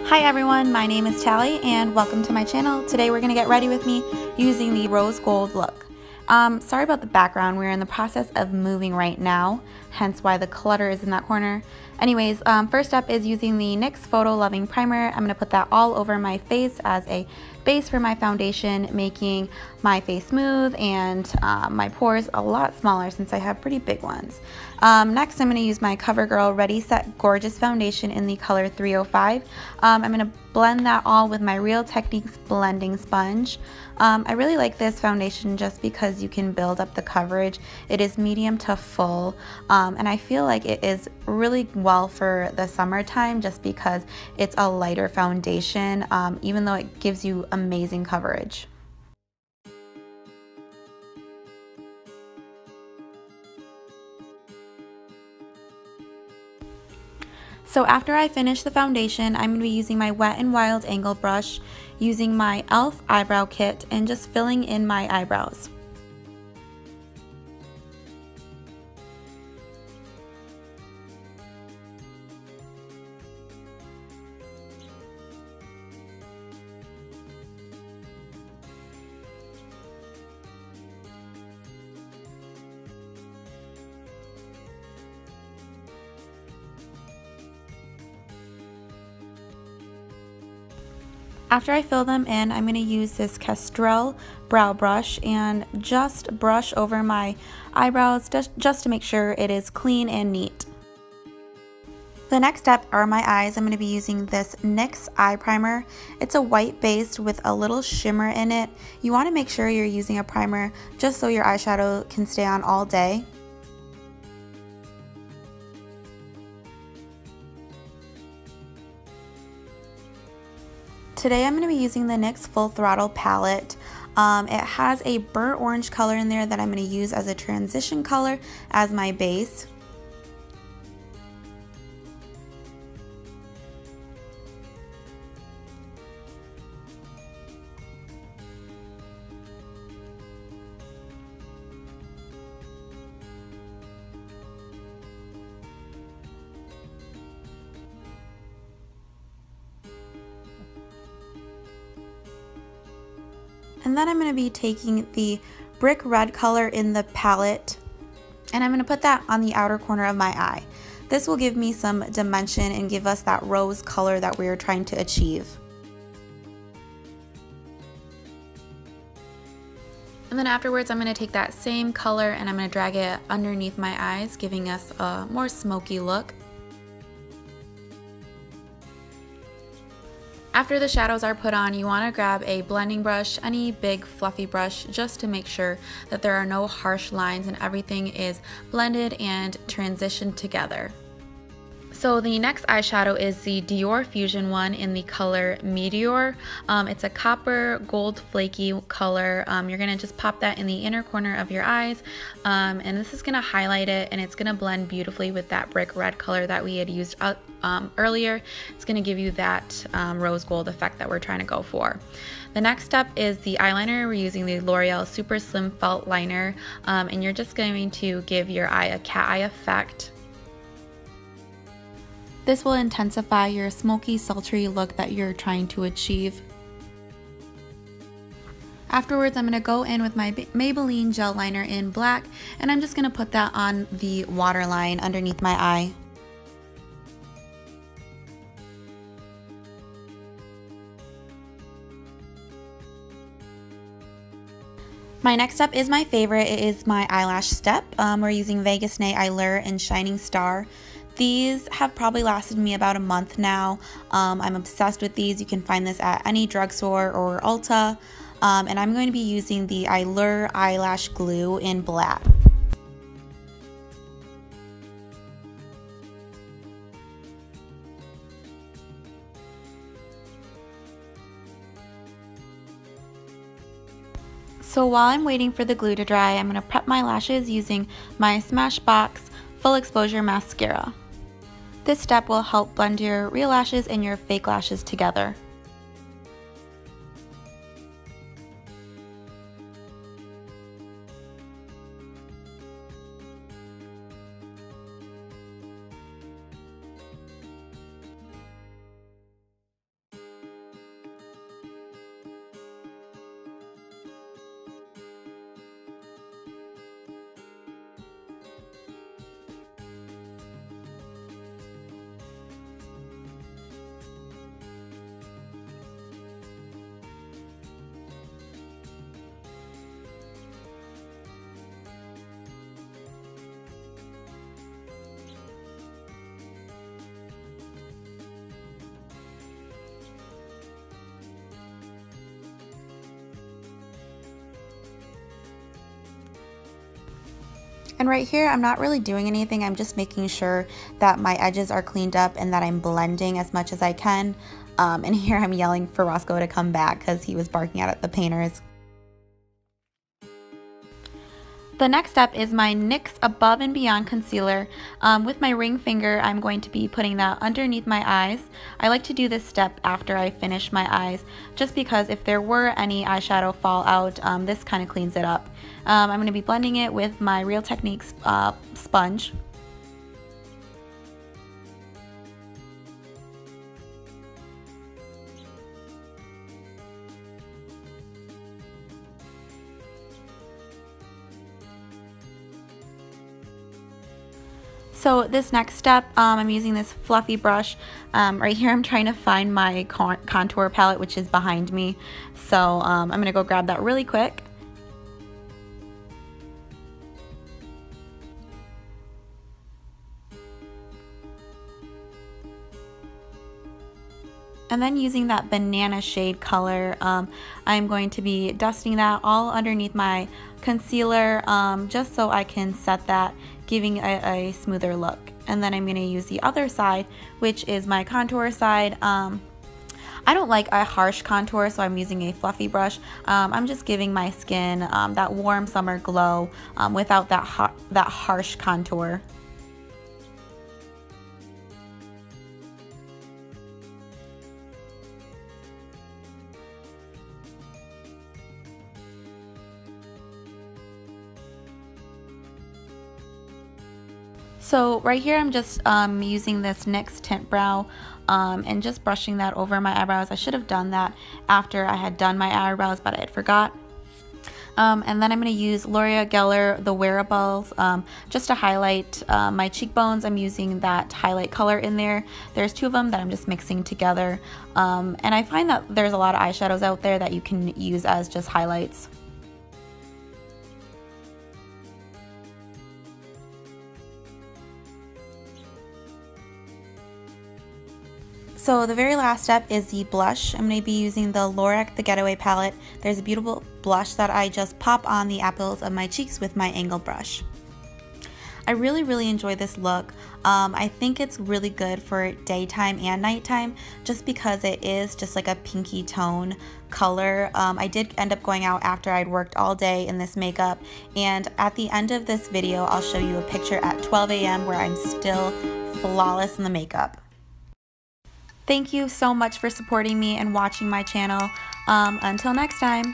Hi everyone, my name is Talie and welcome to my channel. Today we're going to get ready with me using the rose gold look. Sorry about the background, we're in the process of moving right now, hence why the clutter is in that corner. Anyways, first up is using the NYX Photo Loving Primer. I'm going to put that all over my face as a base for my foundation, making my face smooth and my pores a lot smaller since I have pretty big ones. Next, I'm going to use my CoverGirl Ready Set Gorgeous Foundation in the color 305. I'm going to blend that all with my Real Techniques blending sponge. I really like this foundation just because you can build up the coverage. It is medium to full, and I feel like it is really well for the summertime just because it's a lighter foundation, even though it gives you amazing coverage. So after I finish the foundation, I'm going to be using my Wet n Wild angle brush, using my e.l.f. eyebrow kit, and just filling in my eyebrows. After I fill them in, I'm going to use this Kestrel brow brush and just brush over my eyebrows just to make sure it is clean and neat. The next step are my eyes. I'm going to be using this NYX eye primer. It's a white base with a little shimmer in it. You want to make sure you're using a primer just so your eyeshadow can stay on all day. Today I'm going to be using the NYX Full Throttle palette. It has a burnt orange color in there that I'm going to use as a transition color as my base. And then I'm going to be taking the brick red color in the palette and I'm going to put that on the outer corner of my eye. This will give me some dimension and give us that rose color that we're trying to achieve. And then afterwards I'm going to take that same color and I'm going to drag it underneath my eyes, giving us a more smoky look. After the shadows are put on, you want to grab a blending brush, any big fluffy brush, just to make sure that there are no harsh lines and everything is blended and transitioned together. So the next eyeshadow is the DIOR Fusion one in the color METEOR. It's a copper gold flaky color. You're going to just pop that in the inner corner of your eyes, and this is going to highlight it and it's going to blend beautifully with that brick red color that we had used earlier. It's going to give you that rose gold effect that we're trying to go for. The next step is the eyeliner. We're using the L'Oreal Super Slim Felt Liner, and you're just going to give your eye a cat eye effect. This will intensify your smoky, sultry look that you're trying to achieve. Afterwards, I'm going to go in with my Maybelline gel liner in black, and I'm just going to put that on the waterline underneath my eye. My next step is my favorite. It is my eyelash step. We're using Vegas Nay, ELYURE, and Shining Star. These have probably lasted me about a month now. I'm obsessed with these. You can find this at any drugstore or Ulta. And I'm going to be using the ELYURE eyelash glue in black. So while I'm waiting for the glue to dry, I'm going to prep my lashes using my SMASHBOX Full Exposure Mascara. This step will help blend your real lashes and your fake lashes together. And right here, I'm not really doing anything. I'm just making sure that my edges are cleaned up and that I'm blending as much as I can. And here I'm yelling for Roscoe to come back because he was barking at the painters. The next step is my NYX Above and Beyond Concealer. With my ring finger, I'm going to be putting that underneath my eyes. I like to do this step after I finish my eyes, just because if there were any eyeshadow fallout, this kind of cleans it up. I'm going to be blending it with my Real Techniques sponge. So this next step, I'm using this fluffy brush. Right here I'm trying to find my contour palette, which is behind me. So I'm going to go grab that really quick. And then using that banana shade color, I'm going to be dusting that all underneath my concealer, just so I can set that, giving a smoother look. And then I'm going to use the other side, which is my contour side. I don't like a harsh contour, so I'm using a fluffy brush. I'm just giving my skin that warm summer glow without that harsh contour. So right here I'm just using this NYX Tint Brow and just brushing that over my eyebrows. I should have done that after I had done my eyebrows, but I had forgot. And then I'm going to use L'Oreal the Wearables just to highlight my cheekbones. I'm using that highlight color in there. There's two of them that I'm just mixing together. And I find that there's a lot of eyeshadows out there that you can use as just highlights. So the very last step is the blush. I'm going to be using the LORAC, the Getaway palette. There's a beautiful blush that I just pop on the apples of my cheeks with my angled brush. I really enjoy this look. I think it's really good for daytime and nighttime just because it is just like a pinky tone color. I did end up going out after I'd worked all day in this makeup, and at the end of this video I'll show you a picture at 12 a.m. where I'm still flawless in the makeup. Thank you so much for supporting me and watching my channel. Until next time.